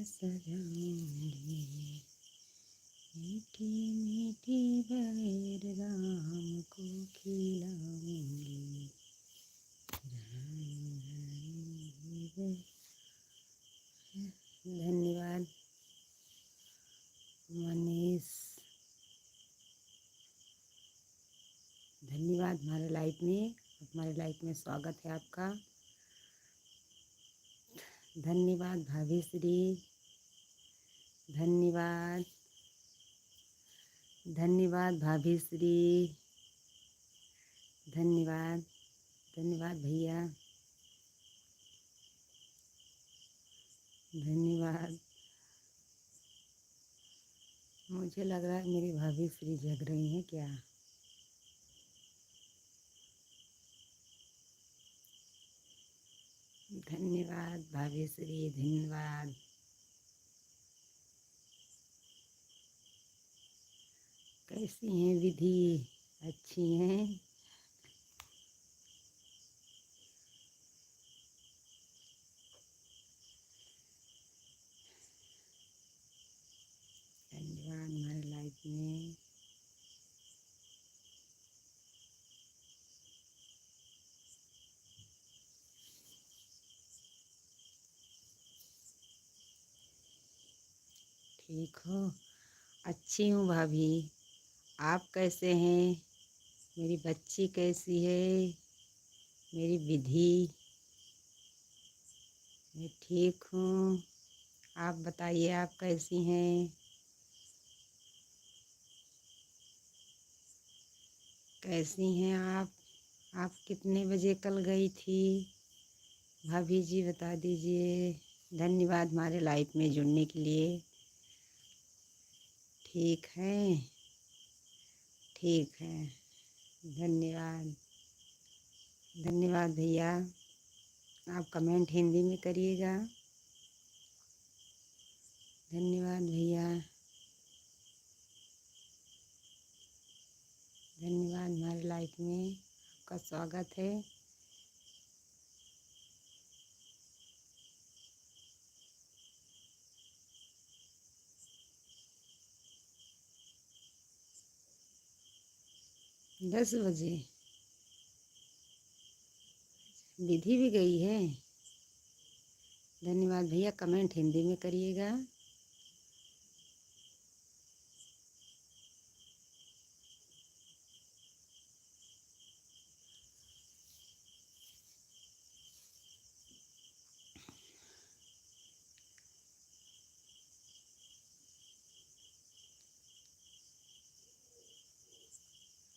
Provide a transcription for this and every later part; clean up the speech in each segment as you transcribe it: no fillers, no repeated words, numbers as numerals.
सजाऊंगी मीठी मीठी बहर राम को खिलाऊंगी। धन्यवाद मनीष, धन्यवाद हमारे लाइफ में स्वागत है आपका। धन्यवाद भाभी श्री, धन्यवाद धन्यवाद भाभी श्री, धन्यवाद धन्यवाद भैया, धन्यवाद। मुझे लग रहा है मेरी भाभी श्री जग रही हैं क्या। धन्यवाद भाभी श्री, धन्यवाद। कैसी हैं विधि? अच्छी हैं। धन्यवाद हमारे लाइफ में। ठीक हो? अच्छी हूँ भाभी, आप कैसे हैं? मेरी बच्ची कैसी है? मेरी विधि? मैं ठीक हूँ। आप बताइए आप कैसी हैं? कैसी हैं आप कितने बजे कल गई थी? भाभी जी बता दीजिए। धन्यवाद हमारे लाइफ में जुड़ने के लिए। ठीक है, ठीक है। धन्यवाद, धन्यवाद भैया। आप कमेंट हिंदी में करिएगा। धन्यवाद भैया, धन्यवाद हमारे लाइफ में आपका स्वागत है। दस बजे विधि भी गई है। धन्यवाद भैया, कमेंट हिंदी में करिएगा।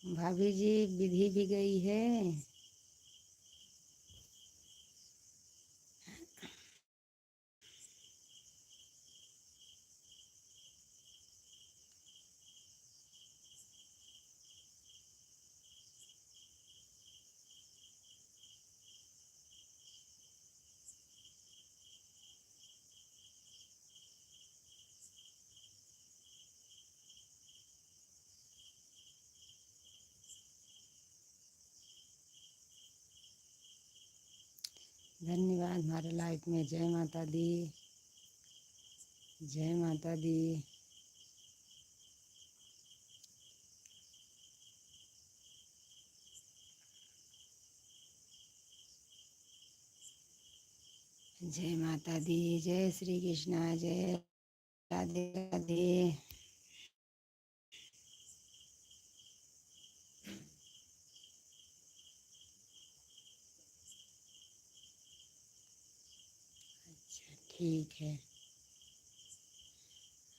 भाभी जी विधि भी गई है। धन्यवाद हमारे लाइफ में। जय माता दी, जय माता दी। जय माता दी, जय श्री कृष्णा, जय राधे राधे। अच्छा ठीक है,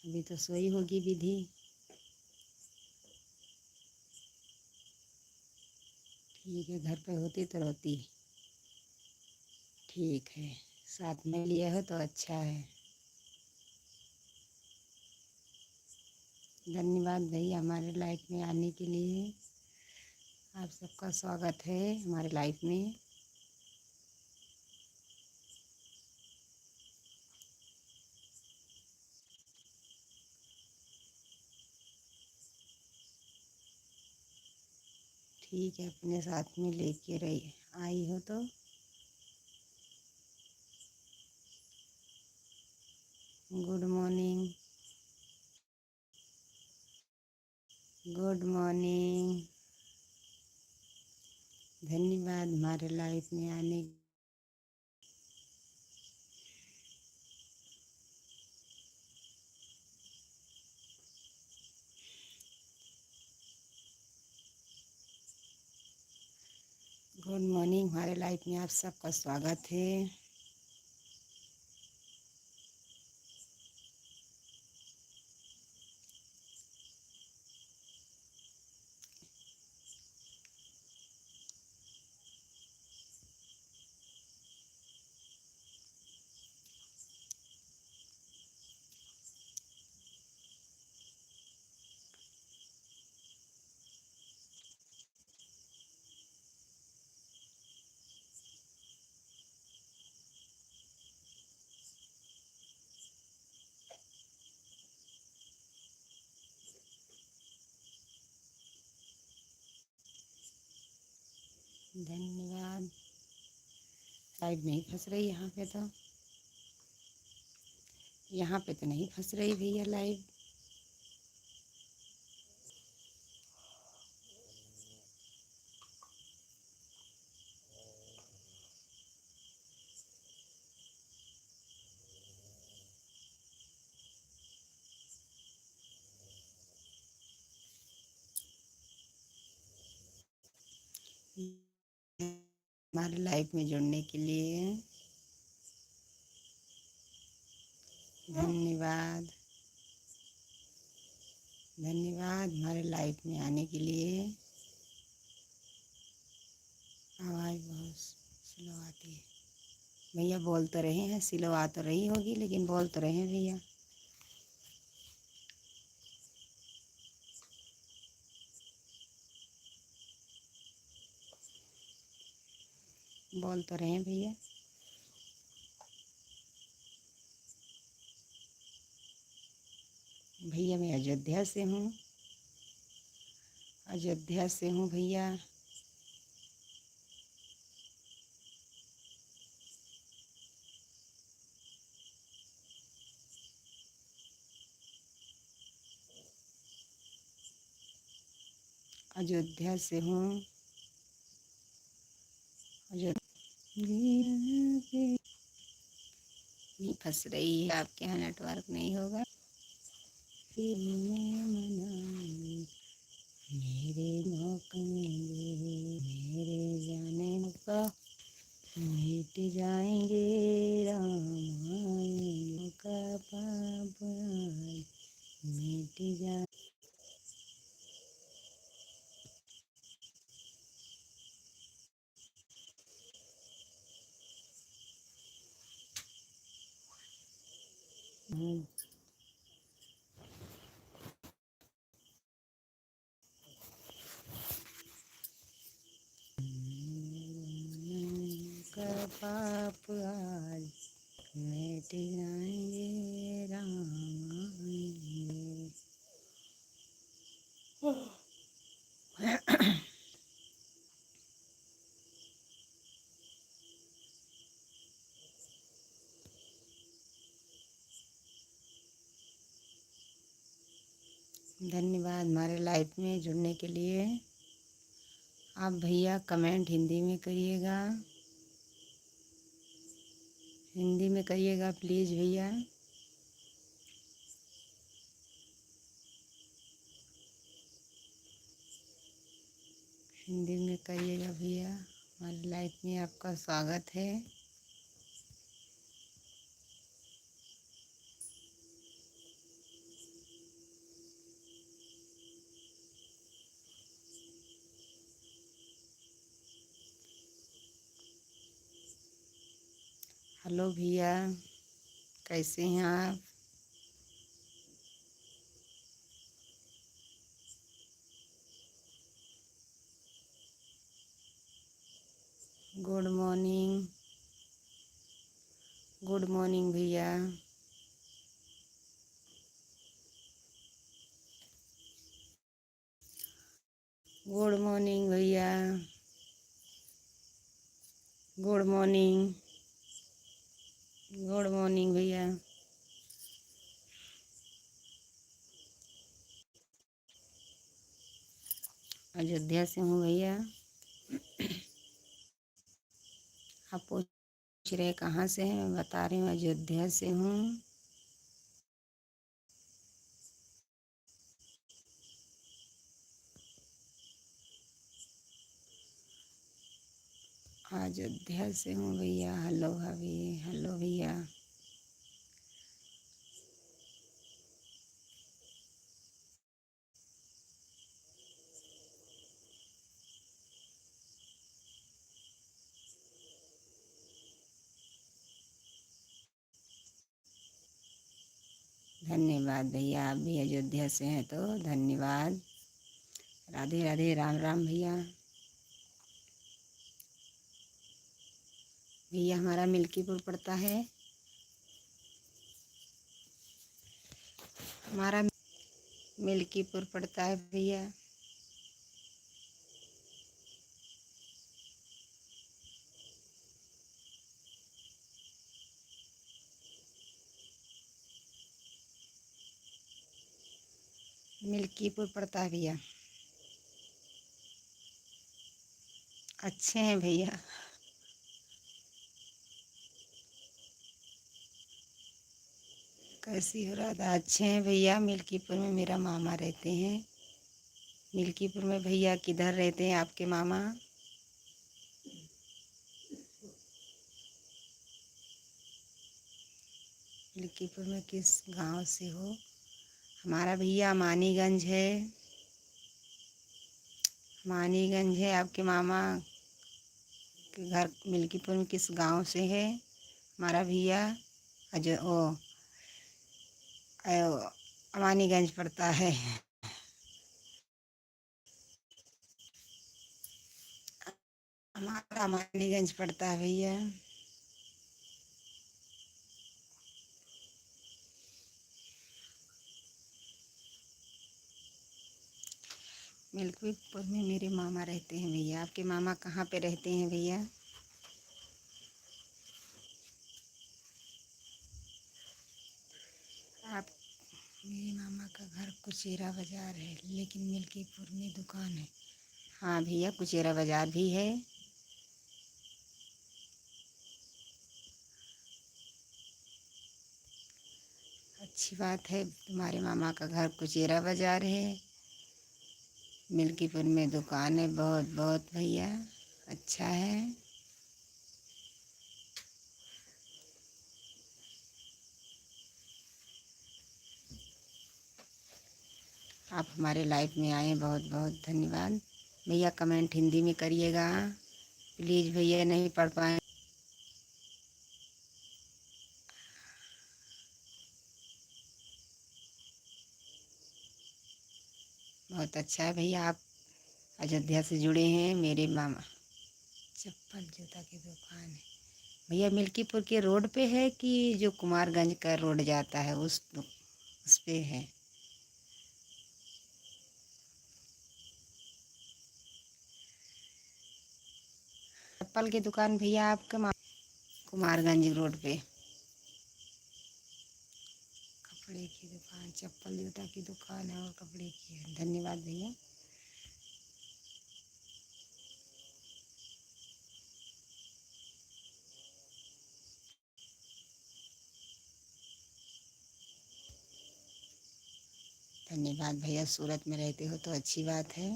अभी तो सोई होगी विधि। ठीक है, घर पे होती तो रोती। ठीक है, साथ में लिया हो तो अच्छा है। धन्यवाद भैया हमारे लाइफ में आने के लिए। आप सबका स्वागत है हमारे लाइफ में। ठीक है, अपने साथ में लेके रही आई हो तो। Good morning, good morning. धन्यवाद हमारे लाइफ में आने। गुड मॉर्निंग, हमारे लाइफ में आप सबका स्वागत है। धन्यवाद। लाइव नहीं फंस रही यहाँ पे, तो यहाँ पे तो नहीं फंस रही भैया लाइव। हमारे लाइफ में जुड़ने के लिए धन्यवाद। धन्यवाद हमारे लाइफ में आने के लिए। आवाज़ बहुत स्लो आती है भैया। बोल तो रहे हैं, स्लो आ तो रही होगी, लेकिन बोल तो रहे हैं भैया। बोल तो रहे हैं भैया। भैया मैं अयोध्या से हूँ, अयोध्या से हूँ भैया। अयोध्या से हूँ। नहीं फंस रही है, आपके यहाँ नेटवर्क नहीं होगा। मेरे मौका मेरे जाने का मिट जाएंगे रामायण का पाप मिट जा। का पाप आज मिट जाएंगे रामायण। धन्यवाद हमारे लाइफ में जुड़ने के लिए। आप भैया कमेंट हिंदी में करिएगा, हिंदी में करिएगा प्लीज़ भैया। हिंदी में करिएगा भैया। हमारी लाइफ में आपका स्वागत है। हेलो भैया, कैसे हैं आप? गुड मॉर्निंग, गुड मॉर्निंग भैया। गुड मॉर्निंग भैया, गुड मॉर्निंग, गुड मॉर्निंग भैया। अयोध्या से हूँ भैया। आप पूछ रहे कहाँ से हैं, मैं बता रही हूँ अयोध्या से हूँ। अयोध्या से हूँ भैया। हेलो भाभी, हेलो भैया। धन्यवाद भैया, आप भी अयोध्या से हैं तो धन्यवाद। राधे राधे, राम राम भैया। भैया हमारा मिल्कीपुर पड़ता है। हमारा मिल्कीपुर पड़ता है भैया। मिल्कीपुर पड़ता है भैया। अच्छे हैं भैया। कैसी हो राधा? अच्छे हैं भैया। मिल्कीपुर में मेरा मामा रहते हैं। मिल्कीपुर में भैया किधर रहते हैं आपके मामा? मिल्कीपुर में किस गांव से हो? हमारा भैया मानीगंज है। मानीगंज है आपके मामा के घर। मिल्कीपुर में किस गांव से है हमारा भैया? अजय ओ मानीगंज पड़ता है। हमारा मानीगंज पड़ता है भैया। मिल्कीपुर में मेरे मामा रहते हैं भैया। आपके मामा कहाँ पे रहते हैं भैया? आप मेरे मामा का घर कुचेरा बाज़ार है, लेकिन मिल्कीपुर में दुकान है। हाँ भैया, कुचेरा बाज़ार भी है। अच्छी बात है, तुम्हारे मामा का घर कुचेरा बाज़ार है, मिल्कीपुर में दुकान है। बहुत बहुत भैया अच्छा है। आप हमारे लाइफ में आए, बहुत बहुत धन्यवाद भैया। कमेंट हिंदी में करिएगा प्लीज़ भैया, नहीं पढ़ पाए। बहुत अच्छा है भैया, आप अयोध्या से जुड़े हैं। मेरे मामा चप्पल जूता की दुकान है भैया। मिल्कीपुर के रोड पे है कि जो कुमारगंज का रोड जाता है उस पे है? चप्पल की दुकान भैया आपके कुमारगंज रोड पे। कपड़े की दुकान, चप्पल जूता की दुकान है और कपड़े की है। धन्यवाद भैया। धन्यवाद भैया, सूरत में रहते हो तो अच्छी बात है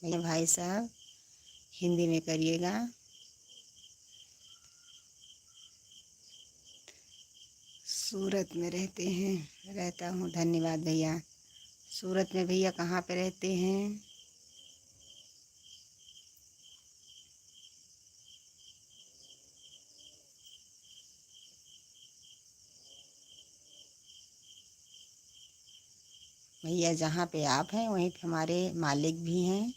भैया। भाई साहब हिंदी में करिएगा। सूरत में रहते हैं, रहता हूँ। धन्यवाद भैया। सूरत में भैया कहाँ पे रहते हैं? भैया जहाँ पे आप हैं वहीं पे हमारे मालिक भी हैं।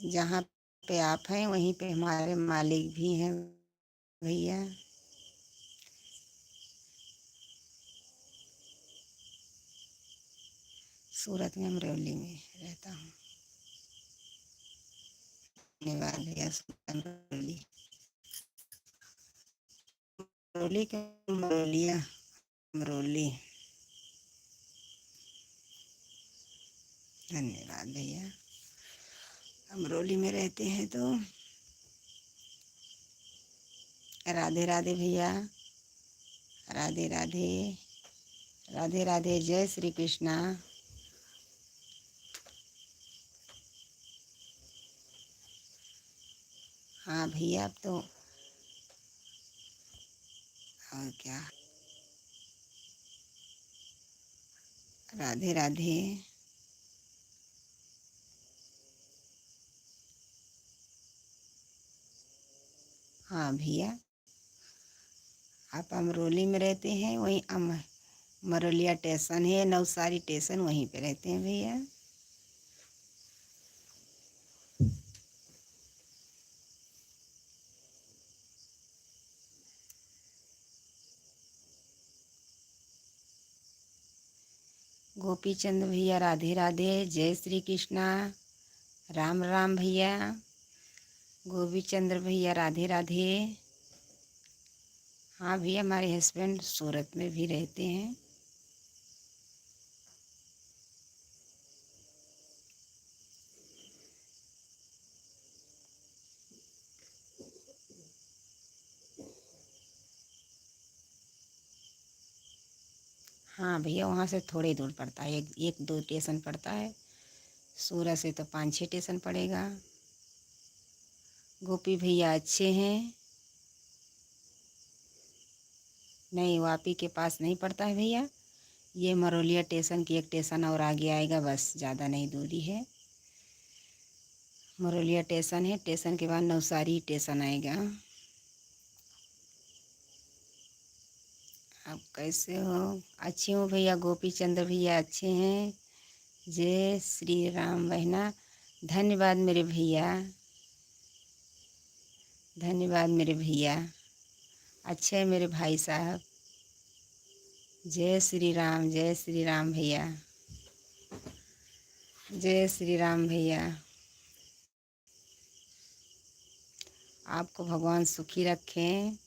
जहाँ पे आप हैं वहीं पे हमारे मालिक भी हैं भैया। सूरत में अमरौली में रहता हूँ। धन्यवाद भैया। अमरौली, अमरौली के अमरौलिया अमरोली। धन्यवाद भैया। अमरोली में रहते हैं तो राधे राधे भैया। राधे राधे। राधे राधे। जय श्री कृष्णा। हाँ भैया अब तो और क्या। राधे राधे। हाँ भैया आप अमरोली में रहते हैं, वहीं मरोलिया स्टेशन है, नवसारी स्टेशन, वहीं पे रहते हैं भैया। गोपी चंद भैया राधे राधे। जय श्री कृष्णा। राम राम भैया। गोपी चंद्र भैया राधे राधे। हाँ भैया हमारे हस्बैंड सूरत में भी रहते हैं। हाँ भैया वहाँ से थोड़ी दूर पड़ता है, एक दो स्टेशन पड़ता है। सूरत से तो 5-6 स्टेशन पड़ेगा। गोपी भैया अच्छे हैं। नहीं वापी के पास नहीं पड़ता है भैया, ये मरोलिया स्टेशन की एक स्टेशन और आगे आएगा, बस ज़्यादा नहीं दूरी है। मरोलिया स्टेशन है, स्टेशन के बाद नवसारी स्टेशन आएगा। आप कैसे हो? अच्छी हूँ भैया। गोपी चंद्र भैया अच्छे हैं। जय श्री राम बहना। धन्यवाद मेरे भैया। धन्यवाद मेरे भैया। अच्छे हैं मेरे भाई साहब। जय श्री राम। जय श्री राम भैया। जय श्री राम भैया। आपको भगवान सुखी रखें।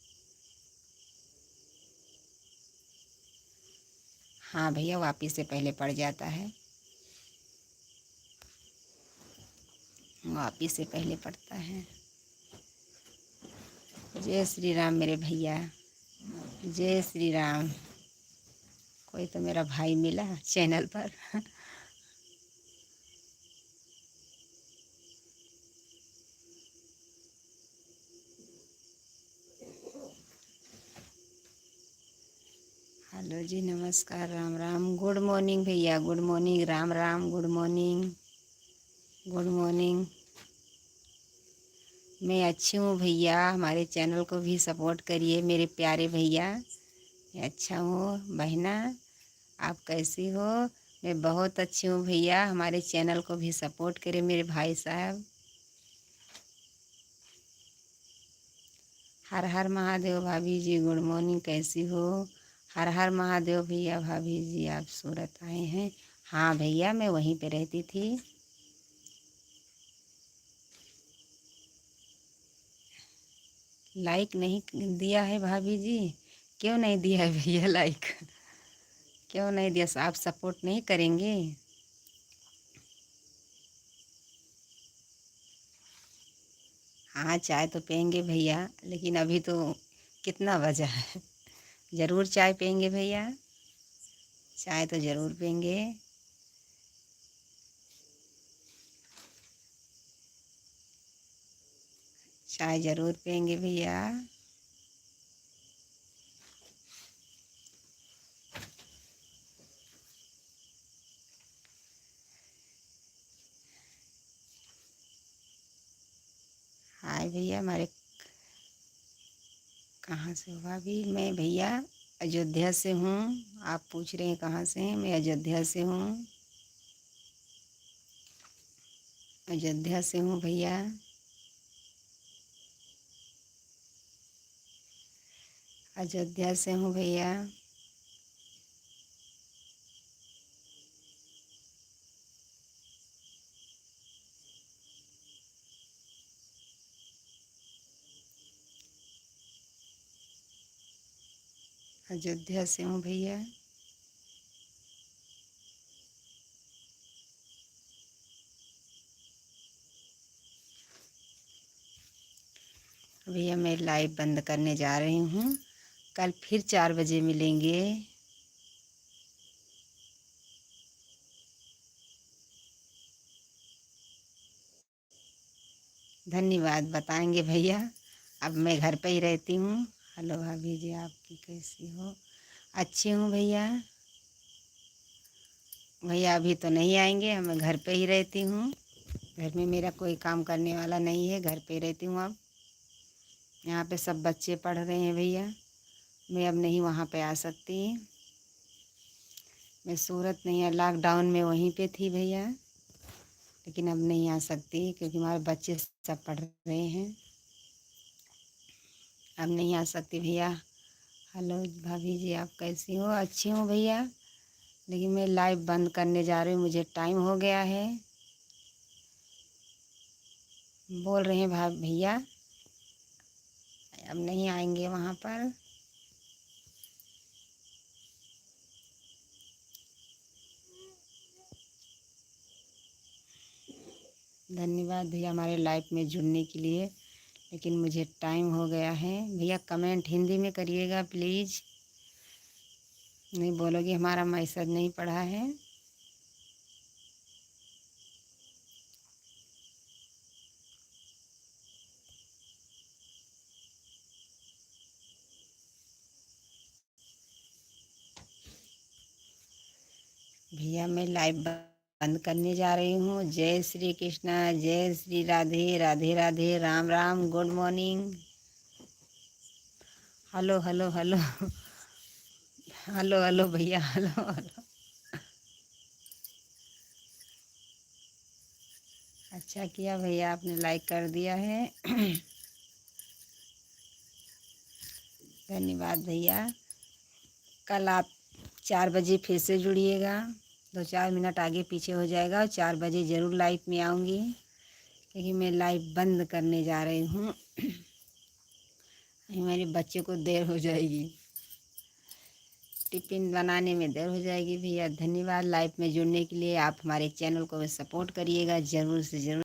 हाँ भैया वापिस से पहले पड़ जाता है, वापिस से पहले पड़ता है। जय श्री राम मेरे भैया। जय श्री राम। कोई तो मेरा भाई मिला चैनल पर। हेलो जी नमस्कार। राम राम। गुड मॉर्निंग भैया। Good morning. Ram Ram. Good morning. Good morning. मैं अच्छी हूँ भैया, हमारे चैनल को भी सपोर्ट करिए मेरे प्यारे भैया। मैं अच्छा हूँ बहना। आप कैसी हो? मैं बहुत अच्छी हूँ भैया, हमारे चैनल को भी सपोर्ट करें मेरे भाई साहब। हर हर महादेव भाभी जी। Good morning. कैसी हो? हर हर महादेव भैया। भाभी जी आप सूरत आए हैं? हाँ भैया मैं वहीं पे रहती थी। लाइक नहीं दिया है भाभी जी? क्यों नहीं दिया है भैया लाइक? क्यों नहीं दिया? आप सपोर्ट नहीं करेंगे? हाँ चाय तो पियेंगे भैया, लेकिन अभी तो कितना बजा है। ज़रूर चाय पियेंगे भैया। चाय तो ज़रूर पियेंगे। चाय ज़रूर पियेंगे भैया। हाय भैया हमारे। कहाँ से हो भाभी? मैं भैया अयोध्या से हूँ। आप पूछ रहे हैं कहाँ से हैं? मैं अयोध्या से हूँ। अयोध्या से हूँ भैया। अयोध्या से हूँ भैया। अयोध्या से हूँ भैया। भैया मैं लाइव बंद करने जा रही हूँ, कल फिर 4 बजे मिलेंगे। धन्यवाद बताएंगे भैया। अब मैं घर पे ही रहती हूँ। हेलो भाभी जी, आपकी कैसी हो? अच्छी हूँ भैया। भैया अभी तो नहीं आएंगे, मैं घर पे ही रहती हूँ। घर में मेरा कोई काम करने वाला नहीं है, घर पे रहती हूँ। अब यहाँ पे सब बच्चे पढ़ रहे हैं भैया, मैं अब नहीं वहाँ पे आ सकती। मैं सूरत नहीं, लॉकडाउन में वहीं पे थी भैया, लेकिन अब नहीं आ सकती क्योंकि हमारे बच्चे सब पढ़ रहे हैं। अब नहीं आ सकती भैया। हेलो भाभी जी, आप कैसी हो? अच्छी हूँ भैया, लेकिन मैं लाइव बंद करने जा रही हूँ, मुझे टाइम हो गया है। बोल रहे हैं भैया अब नहीं आएंगे वहाँ पर। धन्यवाद भैया हमारे लाइफ में जुड़ने के लिए, लेकिन मुझे टाइम हो गया है। भैया कमेंट हिंदी में करिएगा प्लीज़, नहीं बोलोगे हमारा मैसेज नहीं पढ़ा है। भैया मैं लाइव बंद करने जा रही हूँ। जय श्री कृष्णा, जय Shri Radhe, Radhe Radhe, Ram Ram, good morning. Hello hello hello hello hello भैया, हेलो हेलो। अच्छा किया भैया, आपने लाइक कर दिया है। धन्यवाद भैया। कल आप 4 बजे फिर से जुड़िएगा, 2-4 मिनट आगे पीछे हो जाएगा और 4 बजे ज़रूर लाइव में आऊँगी, क्योंकि मैं लाइव बंद करने जा रही हूँ। मेरे बच्चे को देर हो जाएगी, टिफ़िन बनाने में देर हो जाएगी। भैया धन्यवाद लाइव में जुड़ने के लिए। आप हमारे चैनल को सपोर्ट करिएगा ज़रूर से ज़रूर।